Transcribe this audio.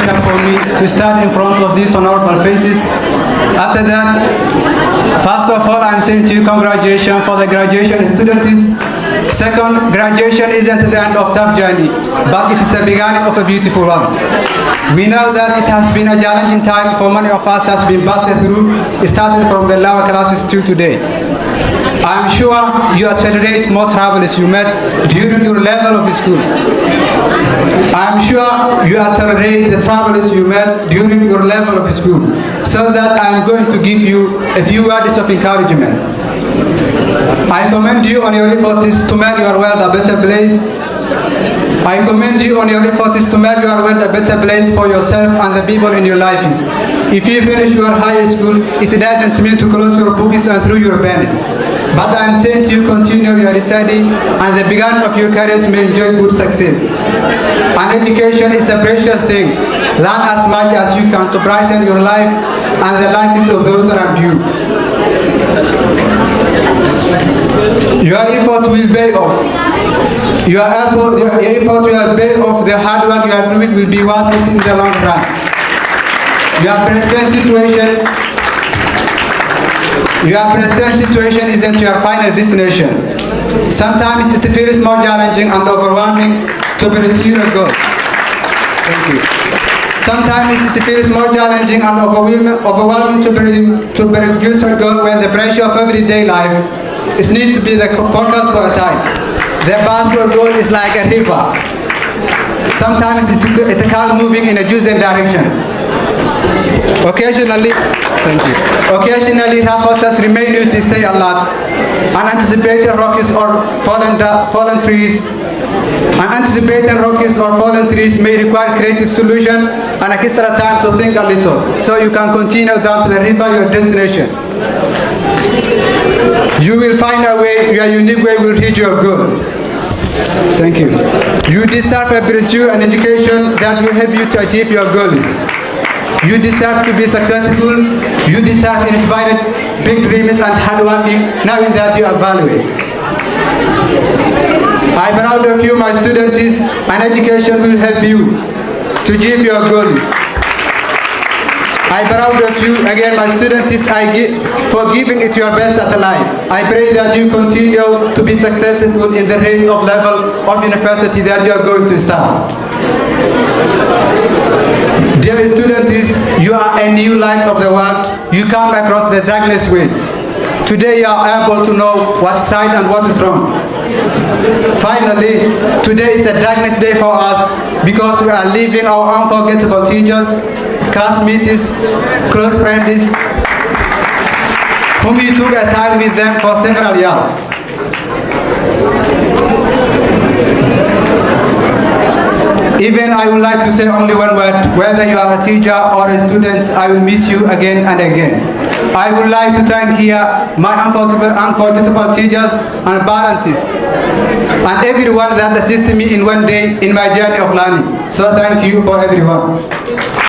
pleasure for me to stand in front of these honorable faces. After that, first of all, I'm saying to you congratulations for the graduation students. Second, graduation isn't the end of tough journey, but it is the beginning of a beautiful one. We know that it has been a challenging time for many of us has been passed through, starting from the lower classes to today. I'm sure you accelerate more travelers you met during your level of school. I'm sure you accelerate the travelers you met during your level of school, so that I'm going to give you a few words of encouragement. I commend you on your efforts to make your world a better place. I commend you on your efforts to make your world a better place for yourself and the people in your lives. If you finish your high school, it doesn't mean to close your books and through your pens. But I'm saying to you, continue your study, and the beginning of your careers may enjoy good success. And education is a precious thing. Learn as much as you can to brighten your life and the lives of those around you. Your effort will pay off. Your effort will pay off. The hard work you are doing will be worth it in the long run. Your present situation isn't your final destination. Sometimes it feels more challenging and overwhelming to pursue a goal. Thank you. Sometimes it feels more challenging and overwhelming to pursue a goal when the pressure of everyday life is need to be the focus for a time. The path to a goal is like a river. Sometimes it can't moving in a chosen direction. Occasionally, rough remain you to stay alert. Unanticipated rocks or fallen trees. Unanticipated rocks or fallen trees may require creative solution and extra time to think a little, so you can continue down to the river, your destination. You will find a way, your unique way will reach your goal. Thank you. You deserve a pursuit and education that will help you to achieve your goals. You deserve to be successful. You deserve inspired, big dreams and hardworking, knowing that you are valued. I'm proud of you, my students, and education will help you to achieve your goals. I'm proud of you, again, my students, for giving it your best at life. I pray that you continue to be successful in the race of level of university that you are going to start. Dear students, you are a new light of the world. You come across the darkness ways. Today you are able to know what's right and what is wrong. Finally, today is a darkness day for us because we are leaving our unforgettable teachers, classmates, close friends, whom you took a time with them for several years. Even I would like to say only one word, whether you are a teacher or a student, I will miss you again and again. I would like to thank here my unforgettable teachers and parents and everyone that assisted me in one day in my journey of learning. So thank you for everyone.